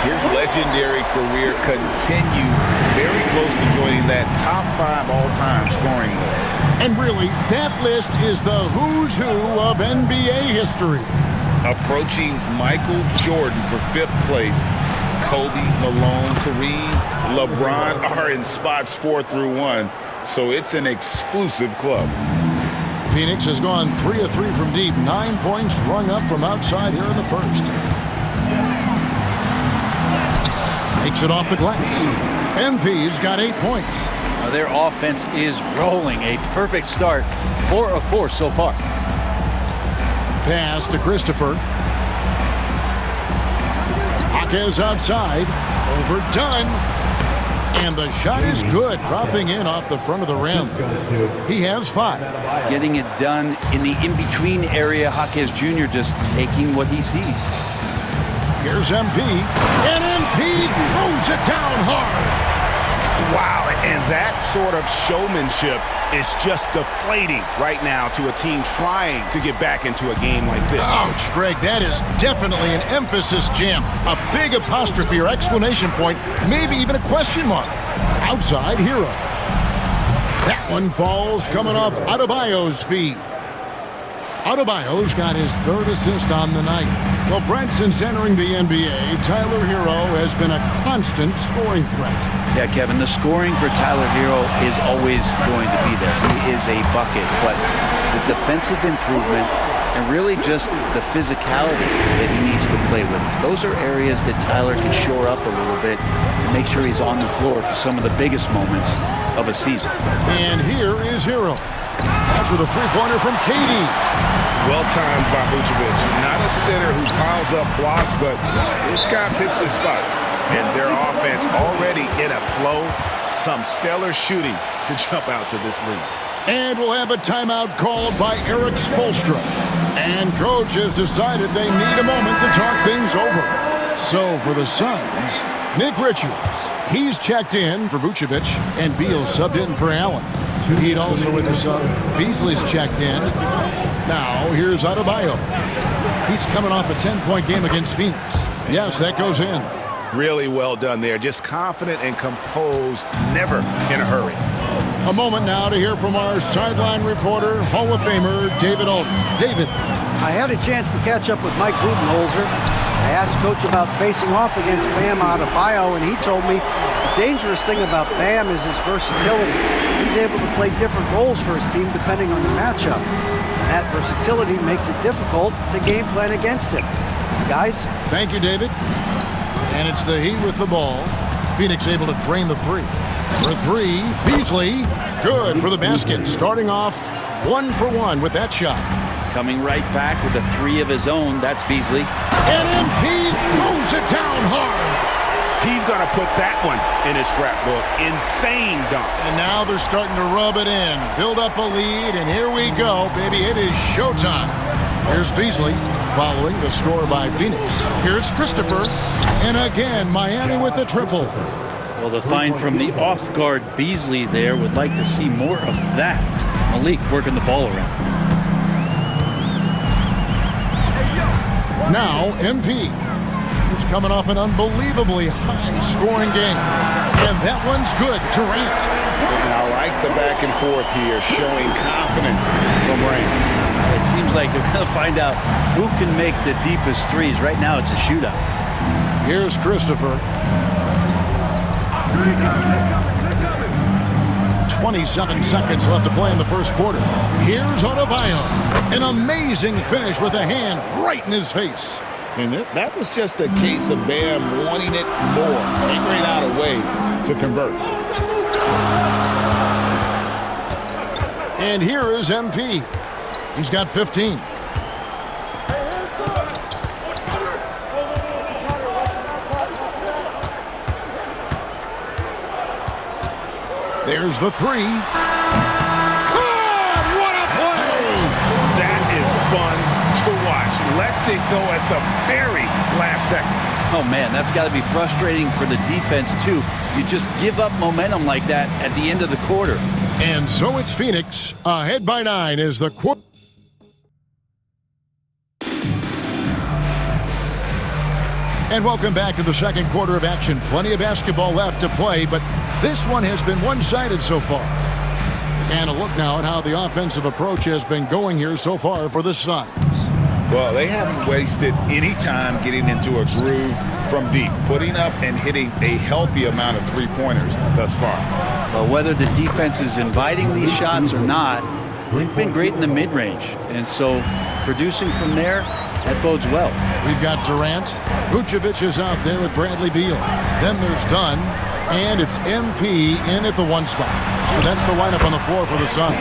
His legendary career continues, very close to joining that top 5 all-time scoring list. And really, that list is the who's who of NBA history. Approaching Michael Jordan for 5th place, Kobe, Malone, Kareem, LeBron are in spots 4 through 1, so it's an exclusive club. Phoenix has gone 3 of 3 from deep, 9 points rung up from outside here in the first. Takes it off the glass. MP's got 8 points. Now their offense is rolling. A perfect start. 4 of 4 so far. Pass to Christopher. Jaquez outside. Overdone. And the shot is good, dropping in off the front of the rim. He has 5. Getting it done in the in-between area. Jaquez Jr. just taking what he sees. Here's MP. And MP throws it down hard. Wow, and that sort of showmanship is just deflating right now to a team trying to get back into a game like this. Ouch, Greg, that is definitely an emphasis jam. A big apostrophe or exclamation point, maybe even a question mark. Outside Hero. That one falls coming off Adebayo's feet. Adebayo's got his 3rd assist on the night. Well, Brent, since entering the NBA, Tyler Hero has been a constant scoring threat. Yeah, Kevin, the scoring for Tyler Hero is always going to be there. He is a bucket, but the defensive improvement and really just the physicality that he needs to play with. Those are areas that Tyler can shore up a little bit to make sure he's on the floor for some of the biggest moments of a season. And here is Hero. After the three-pointer from Katie. Well-timed by Vucevic. Not a center who piles up blocks, but this guy picks his spots. And their offense already in a flow. Some stellar shooting to jump out to this lead. And we'll have a timeout called by Eric Spoelstra. And coach has decided they need a moment to talk things over. So for the Suns, Nick Richards. He's checked in for Vucevic, and Beal subbed in for Allen. Heat also with the sub. Beasley's checked in. Now here's Adebayo. He's coming off a 10-point game against Phoenix. Yes, that goes in. Really well done there. Just confident and composed, never in a hurry. A moment now to hear from our sideline reporter, Hall of Famer David Alden. David. I had a chance to catch up with Mike Budenholzer. I asked Coach about facing off against Bam Adebayo, and he told me the dangerous thing about Bam is his versatility. He's able to play different roles for his team depending on the matchup. And that versatility makes it difficult to game plan against him. Guys? Thank you, David. And it's the Heat with the ball. Phoenix able to drain the 3. For 3, Beasley. Good for the basket. Starting off 1 for 1 with that shot. Coming right back with a 3 of his own. That's Beasley. And MP throws it down hard. He's going to put that one in his scrapbook. Insane dunk. And now they're starting to rub it in. Build up a lead, and here we go, baby. It is showtime. Here's Beasley following the score by Phoenix. Here's Christopher. And again, Miami with the triple. Well, the find from the off-guard Beasley there. Would like to see more of that. Malik working the ball around. Now, MP. He's coming off an unbelievably high-scoring game. And that one's good. Durant. And I like the back and forth here, showing confidence from Rain. It seems like they're going to find out who can make the deepest threes. Right now, it's a shootout. Here's Christopher. 27 seconds left to play in the first quarter. Here's Adebayo. An amazing finish with a hand right in his face. And that was just a case of Bam wanting it more, figuring out a way to convert. And here is MP. He's got 15. There's the 3. God, what a play! That is fun to watch. Lets it go at the very last second. Oh, man, that's got to be frustrating for the defense, too. You just give up momentum like that at the end of the quarter. And so it's Phoenix ahead by 9 as the quarter. And welcome back to the second quarter of action. Plenty of basketball left to play, but this one has been one-sided so far. And a look now at how the offensive approach has been going here so far for the Suns. Well, they haven't wasted any time getting into a groove from deep, putting up and hitting a healthy amount of three-pointers thus far. Well, whether the defense is inviting these shots or not, they've been great in the mid-range. And so producing from there, that bodes well. We've got Durant. Vucevic is out there with Bradley Beal. Then there's Dunn. And it's MP in at the one spot. So that's the lineup on the floor for the Suns.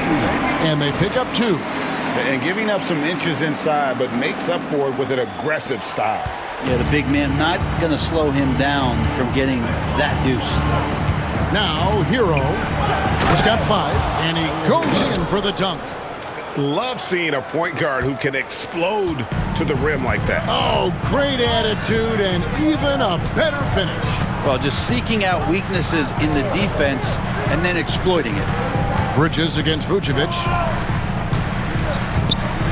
And they pick up 2. And giving up some inches inside, but makes up for it with an aggressive style. Yeah, the big man not going to slow him down from getting that deuce. Now, Hero. He's got 5, and he goes in for the dunk. Love seeing a point guard who can explode to the rim like that. Oh, great attitude and even a better finish. Well, just seeking out weaknesses in the defense and then exploiting it. Bridges against Vucevic.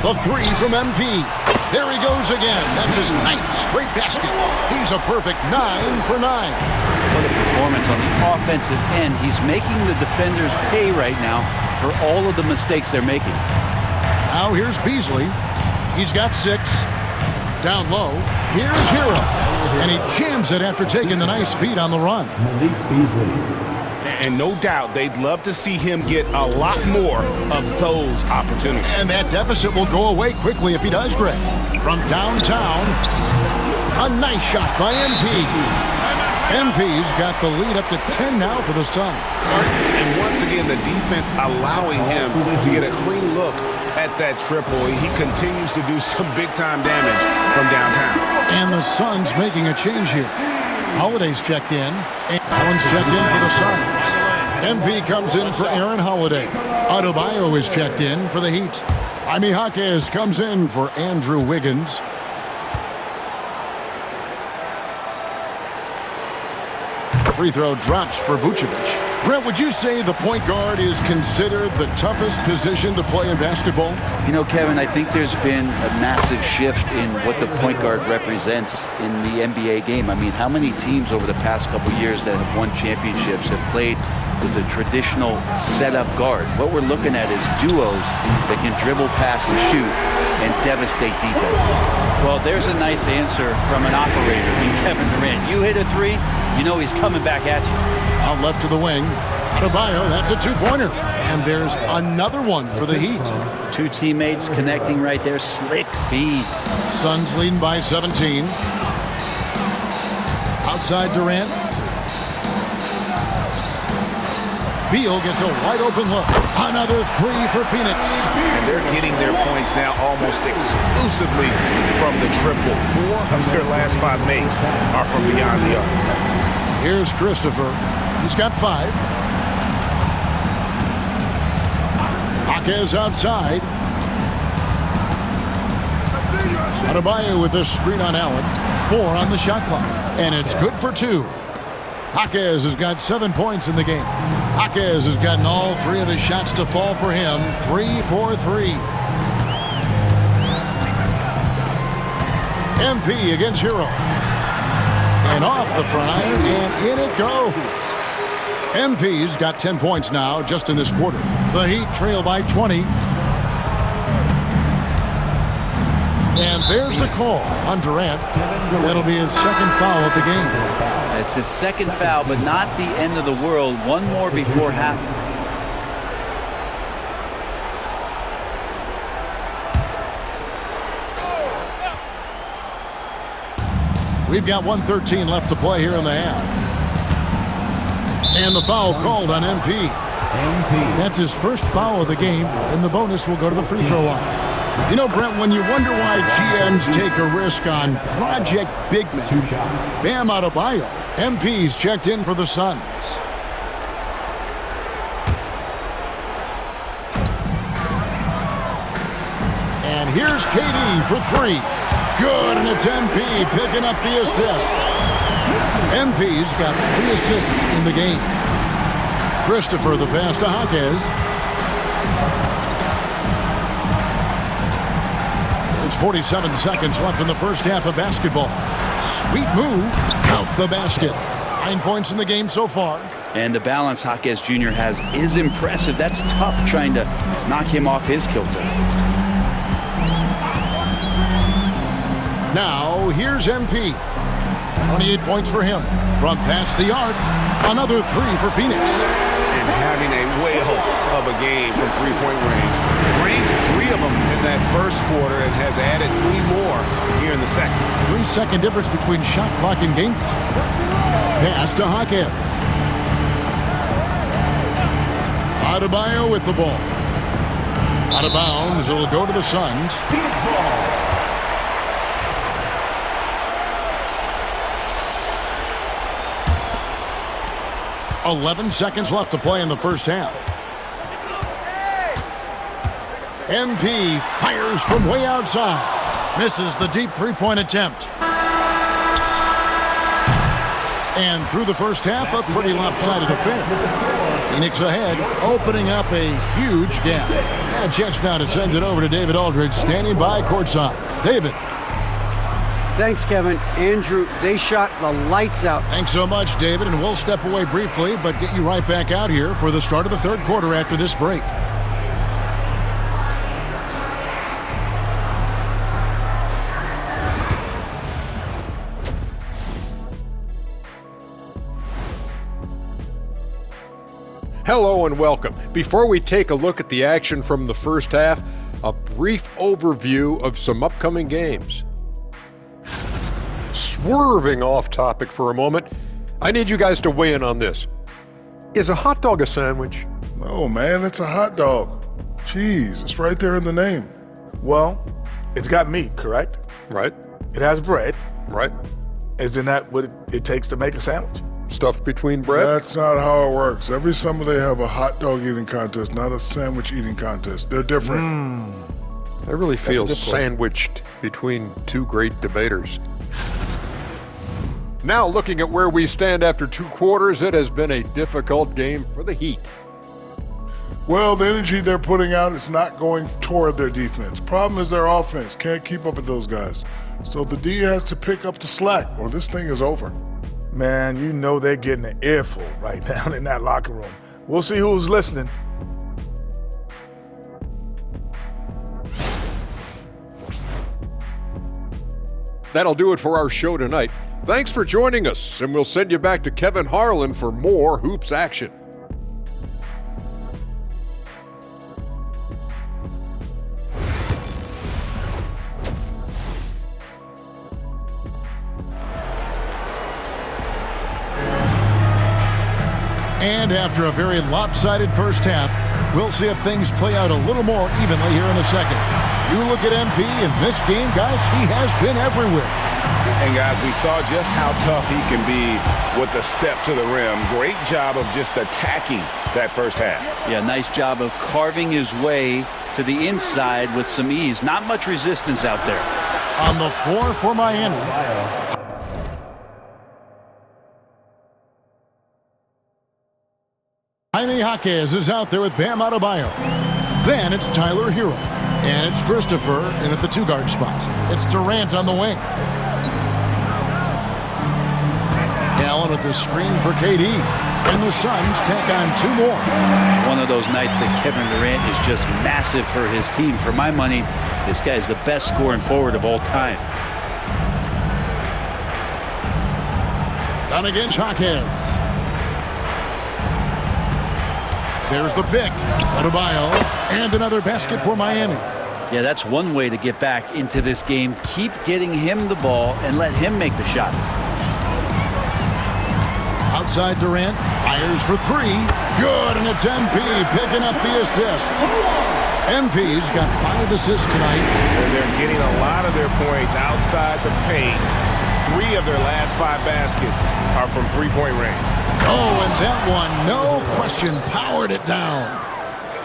The 3 from MP. There he goes again. That's his 9th straight basket. He's a perfect 9 for 9. What a performance on the offensive end. He's making the defenders pay right now for all of the mistakes they're making. Now here's Beasley. He's got 6. Down low. Here's Hero. And he jams it after taking the nice feed on the run. And no doubt they'd love to see him get a lot more of those opportunities. And that deficit will go away quickly if he does, Greg. From downtown, a nice shot by MP. MP's got the lead up to 10 now for the Suns. And once again, the defense allowing him to get a clean look at that triple. He continues to do some big-time damage from downtown. And the Suns making a change here. Holiday's checked in, and Allen's checked in for the Suns. MP comes in for Aaron Holiday. Adebayo is checked in for the Heat. Jaime Jaquez comes in for Andrew Wiggins. Free throw drops for Vucevic. Brent, would you say the point guard is considered the toughest position to play in basketball? You know, Kevin, I think there's been a massive shift in what the point guard represents in the NBA game. I mean, how many teams over the past couple years that have won championships have played with a traditional setup guard? What we're looking at is duos that can dribble, pass, and shoot and devastate defenses. Well, there's a nice answer from an operator in Kevin Durant. You hit a 3, you know he's coming back at you. Out left to the wing. Adebayo, that's a 2-pointer. And there's another one for the Heat. 2 teammates connecting right there. Slick feed. Suns leading by 17. Outside Durant. Beal gets a wide open look. Another 3 for Phoenix. And they're getting their points now almost exclusively from the triple. 4 of their last 5 makes are from beyond the arc. Here's Christopher. He's got 5. Jaquez outside. Adebayo with the screen on Allen. 4 on the shot clock. And it's good for 2. Jaquez has got 7 points in the game. Jaquez has gotten all 3 of his shots to fall for him. 3 for 3. MP against Hero. And off the front, and in it goes. MP's got 10 points now just in this quarter. The Heat trail by 20. And there's the call on Durant. That'll be his second foul of the game. It's his second foul, but not the end of the world. One more before half. We've got 1:13 left to play here in the half. And the foul called on MP. That's his first foul of the game, and the bonus will go to the free throw line. You know, Brent, when you wonder why GMs take a risk on Project Big Man, Bam Adebayo, MP's checked in for the Suns. And here's KD for 3. Good, and it's MP picking up the assist. MP's got 3 assists in the game. Christopher the pass to Jaquez. There's 47 seconds left in the first half of basketball. Sweet move. Count the basket. 9 points in the game so far. And the balance Jaquez Jr. has is impressive. That's tough trying to knock him off his kilter. Now, here's MP. 28 points for him. From past the arc, another 3 for Phoenix. And having a whale of a game from three-point range. Drained 3 of them in that first quarter and has added 3 more here in the second. 3-second difference between shot clock and game clock. Pass to Jaquez. Adebayo with the ball. Out of bounds, it'll go to the Suns. Phoenix ball. .11 seconds left to play in the first half. MP fires from way outside. Misses the deep three-point attempt. And through the first half, a pretty lopsided affair. Phoenix ahead, opening up a huge gap. And chance now to send it over to David Aldridge, standing by courtside. David. Thanks, Kevin. Andrew, they shot the lights out. Thanks so much, David, and we'll step away briefly, but get you right back out here for the start of the third quarter after this break. Hello and welcome. Before we take a look at the action from the first half, a brief overview of some upcoming games. Swerving off topic for a moment, I need you guys to weigh in on this. Is a hot dog a sandwich? No, man, it's a hot dog. Jeez, it's right there in the name. Well, it's got meat, correct? Right. It has bread. Right. Isn't that what it takes to make a sandwich? Stuffed between bread? That's not how it works. Every summer they have a hot dog eating contest, not a sandwich eating contest. They're different. I really feel good point. sandwiched between two great debaters. Now looking at where we stand after 2 quarters, it has been a difficult game for the Heat. Well, the energy they're putting out is not going toward their defense. Problem is their offense can't keep up with those guys. So the D has to pick up the slack or this thing is over. Man, you know they're getting an earful right now in that locker room. We'll see who's listening. That'll do it for our show tonight. Thanks for joining us, and we'll send you back to Kevin Harlan for more Hoops action. And after a very lopsided first half, we'll see if things play out a little more evenly here in the second. You look at MP in this game, guys, he has been everywhere. And guys, we saw just how tough he can be with the step to the rim. Great job of just attacking that first half. Yeah, nice job of carving his way to the inside with some ease. Not much resistance out there. On the floor for Miami. Jaime Jaquez is out there with Bam Adebayo. Then it's Tyler Hero. And it's Christopher in at the 2-guard spot. It's Durant on the wing. Allen with the screen for KD. And the Suns take on 2 more. One of those nights that Kevin Durant is just massive for his team. For my money, this guy's the best scoring forward of all time. Down against Jaquez. There's the pick. Adebayo. And another basket for Miami. Yeah, that's one way to get back into this game. Keep getting him the ball and let him make the shots. Outside Durant. Fires for 3. Good, and it's MP picking up the assist. MP's got 5 assists tonight. And they're getting a lot of their points outside the paint. 3 of their last 5 baskets are from three-point range. Oh, and that one, no question, powered it down.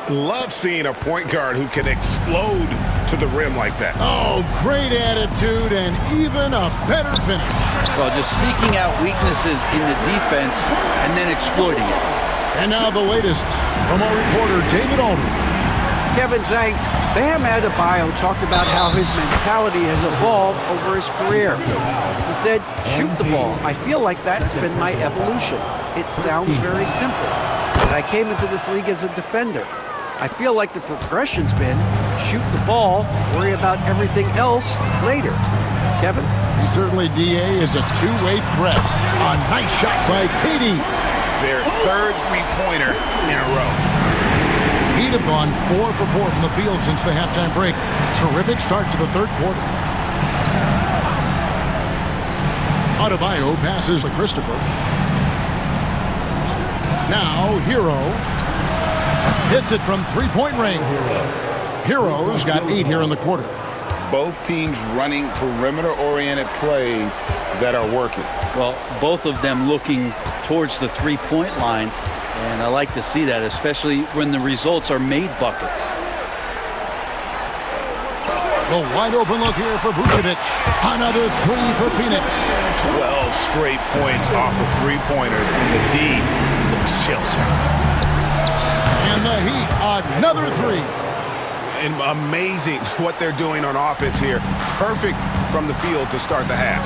Love seeing a point guard who can explode to the rim like that. Oh, great attitude and even a better finish. Well, just seeking out weaknesses in the defense and then exploiting it. And now the latest from our reporter, David Aldridge. Kevin, thanks. Bam Adebayo talked about how his mentality has evolved over his career. He said, shoot the ball. I feel like that's been my evolution. It sounds very simple. But I came into this league as a defender. I feel like the progression's been shoot the ball, worry about everything else later. Kevin? Certainly, DA is a two-way threat. A nice shot by Katie. Their third three-pointer in a row. He'd have gone 4 for 4 from the field since the halftime break. Terrific start to the third quarter. Adebayo passes to Christopher. Now, Hero hits it from three-point range. Hero's got 8 here in the quarter. Both teams running perimeter-oriented plays that are working. Well, both of them looking towards the three-point line, and I like to see that, especially when the results are made buckets. A wide open look here for Vucevic. Another three for Phoenix. 12 straight points off of three-pointers, and the D looks shell-shocked. And the Heat, another three. And amazing what they're doing on offense here. Perfect from the field to start the half.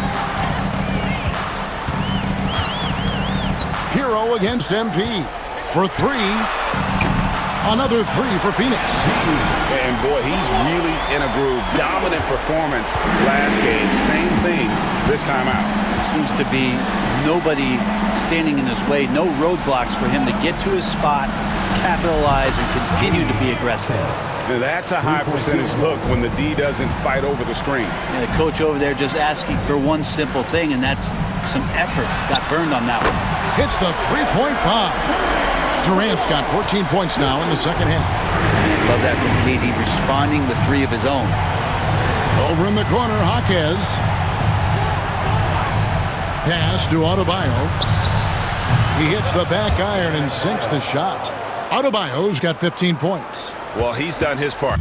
Hero against MP for three. Another three for Phoenix. And boy, he's really in a groove. Dominant performance last game. Same thing this time out. Seems to be nobody standing in his way. No roadblocks for him to get to his spot, capitalize, and continue to be aggressive. Now that's a high percentage look when the D doesn't fight over the screen. And the coach over there just asking for one simple thing, and that's some effort. Got burned on that one. Hits the three-point bomb. Durant's got 14 points now in the second half. Love that from KD, responding with 3 of his own. Over in the corner, Jaquez. Pass to Adebayo. He hits the back iron and sinks the shot. Adebayo's got 15 points. Well, he's done his part.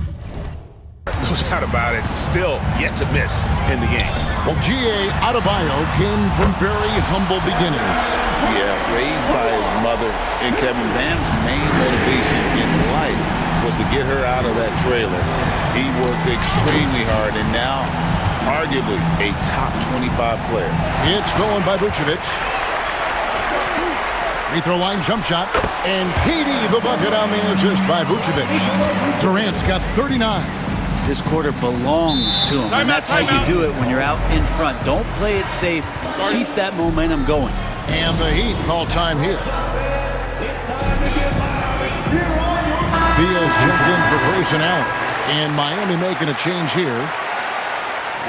No doubt about it. Still yet to miss in the game. Well, G.A. Adebayo came from very humble beginnings. Yeah, raised by his mother. And Kevin, Bam's main motivation in life was to get her out of that trailer. He worked extremely hard, and now, arguably, a top 25 player. It's stolen by Vucevic. Free throw line jump shot. And Katie the bucket on the assist by Vucevic. Durant's got 39. This quarter belongs to him, and that's how you do it when you're out in front. Don't play it safe. Keep that momentum going. And the Heat call time here. Beal's checked in for Grayson Allen. And Miami making a change here.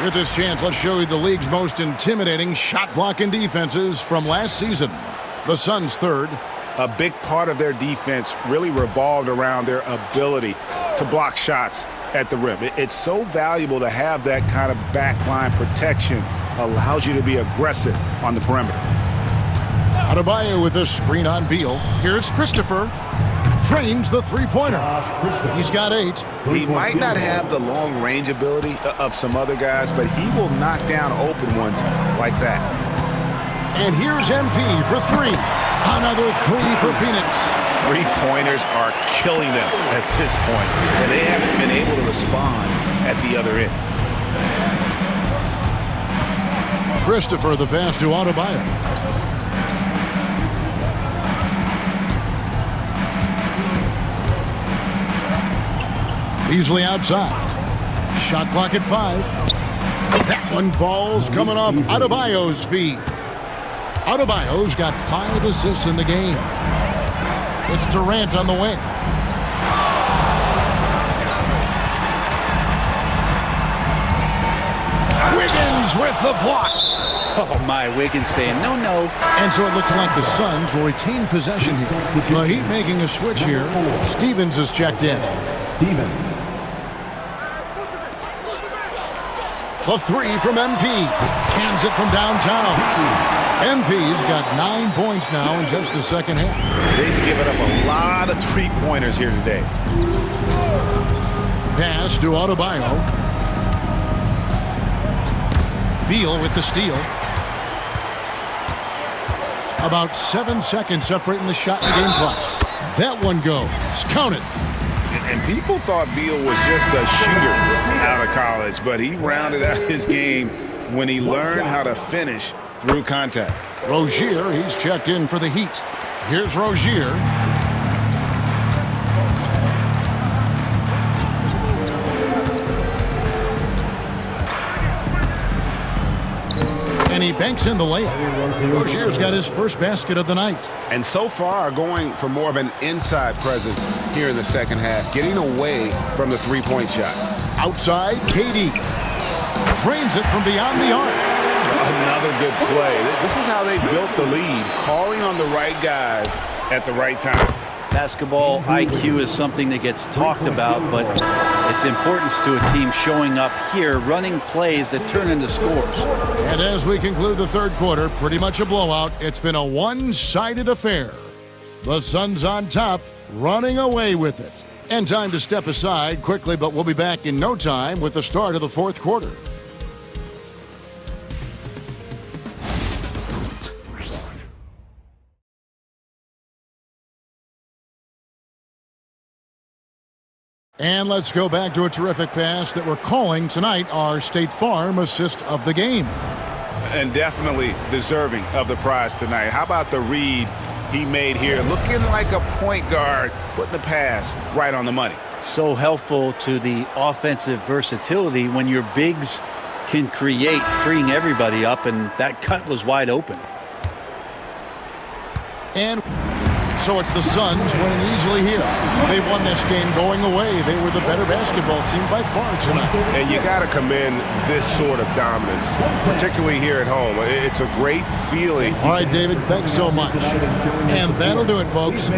With this chance, let's show you the league's most intimidating shot-blocking defenses from last season. The Suns third. A big part of their defense really revolved around their ability to block shots at the rim. It's so valuable to have that kind of backline protection. Allows you to be aggressive on the perimeter. Adebayo with a screen on Beal. Here's Christopher. Drains the three-pointer. He's got 8. He might not have the long-range ability of some other guys, but he will knock down open ones like that. And here's MP for 3. Another 3 for Phoenix. Three-pointers are killing them at this point, and they haven't been able to respond at the other end. Christopher the pass to Adebayo. Beasley outside. Shot clock at 5. That one falls coming off Adebayo's feet. Adebayo's got 5 assists in the game. It's Durant on the wing. Wiggins with the block. Oh, my, Wiggins saying no, no. And so it looks like the Suns will retain possession here. The Heat making a switch here. Stevens is checked in. The 3 from MP. Cans it from downtown. MP's got 9 points now in just the second half. They've given up a lot of three-pointers here today. Pass to Adebayo. Beal with the steal. About 7 seconds separating the shot and game clocks. That one goes. Count it. And people thought Beal was just a shooter out of college, but he rounded out his game when he learned how to finish through contact. Rozier, he's checked in for the Heat. Here's Rozier. And he banks in the layup. Rozier's got his first basket of the night. And so far going for more of an inside presence here in the second half, getting away from the three-point shot. Outside, KD drains it from beyond the arc. Another good play. This is how they built the lead, calling on the right guys at the right time. Basketball IQ is something that gets talked about, but its importance to a team showing up here, running plays that turn into scores. And as we conclude the third quarter, pretty much a blowout. It's been a one-sided affair. The Suns on top, running away with it. And time to step aside quickly, but we'll be back in no time with the start of the fourth quarter. And let's go back to a terrific pass that we're calling tonight our State Farm assist of the game. And definitely deserving of the prize tonight. How about the read he made here? Looking like a point guard, putting the pass right on the money. So helpful to the offensive versatility when your bigs can create, freeing everybody up, and that cut was wide open. And so it's the Suns winning easily here. They won this game going away. They were the better basketball team by far tonight. And you got to commend this sort of dominance, particularly here at home. It's a great feeling. All right, David, thanks so much. And that'll do it, folks.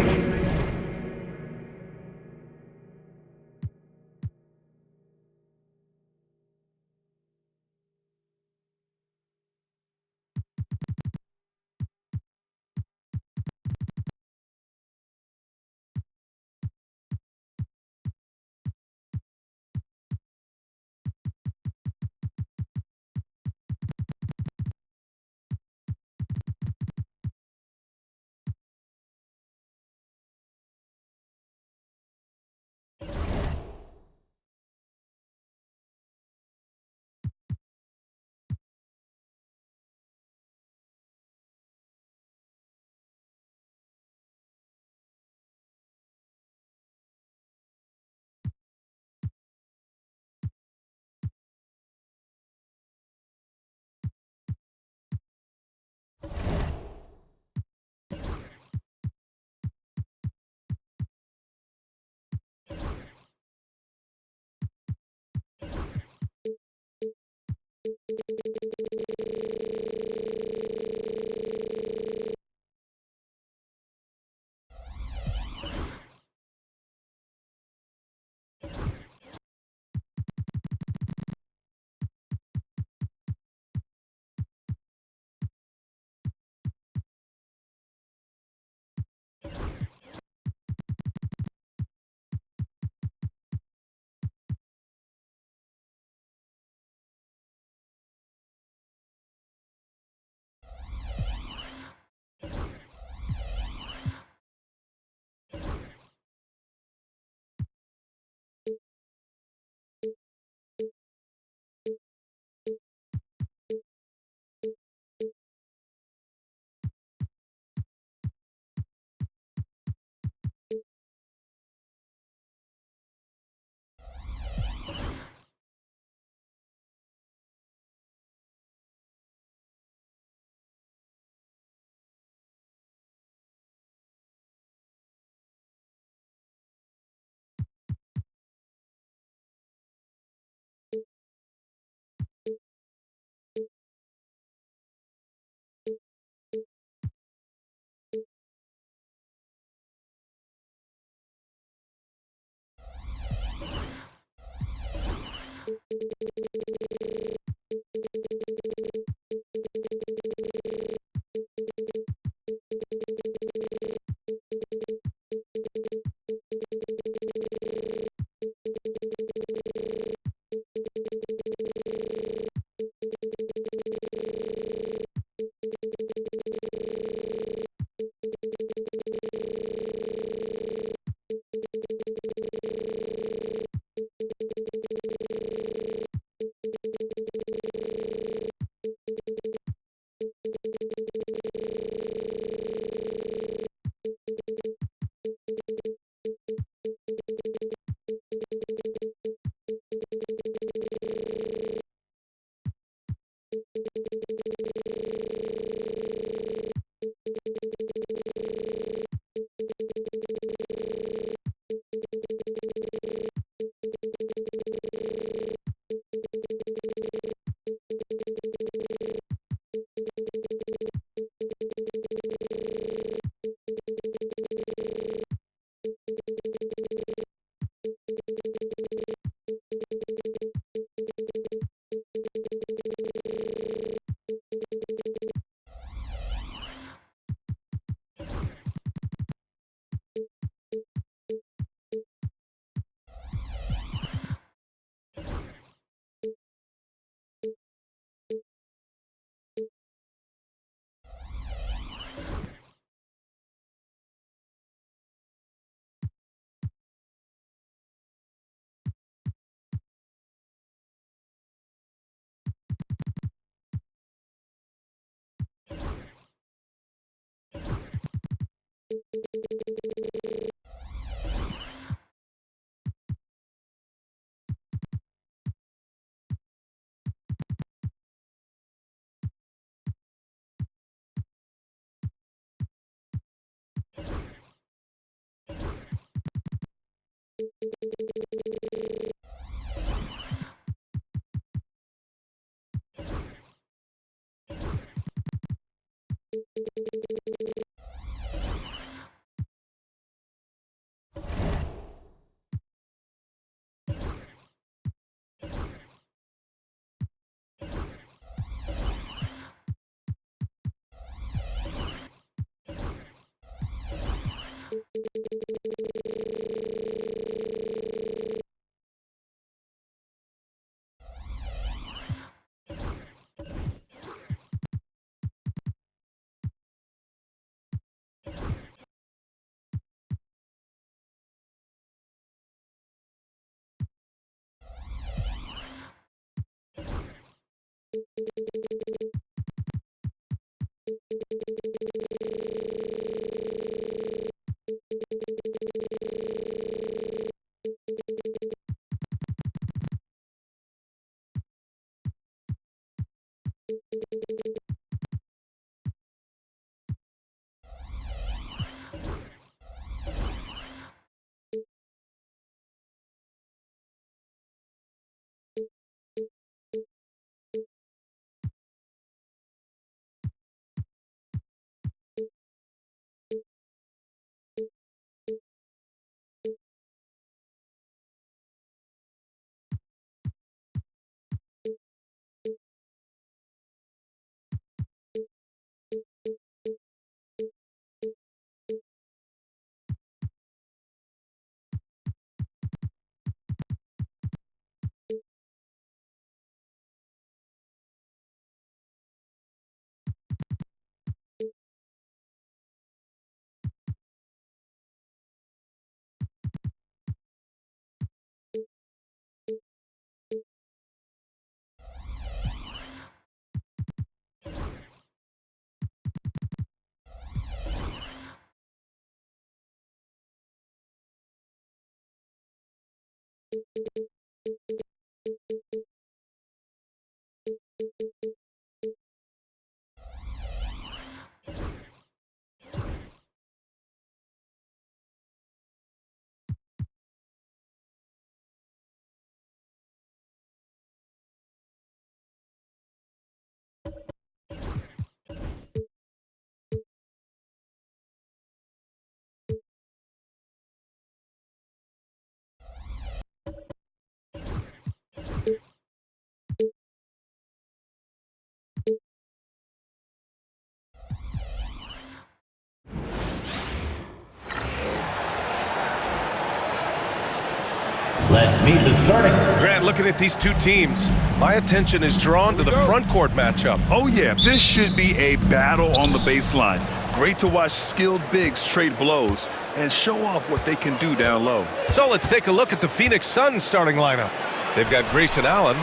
Let's meet the starting. Grant, looking at these two teams, my attention is drawn to the front court matchup. Oh yeah, this should be a battle on the baseline. Great to watch skilled bigs trade blows and show off what they can do down low. So let's take a look at the Phoenix Suns starting lineup. They've got Grayson Allen.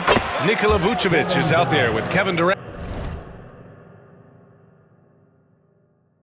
Nikola Vucevic is out there with Kevin Durant.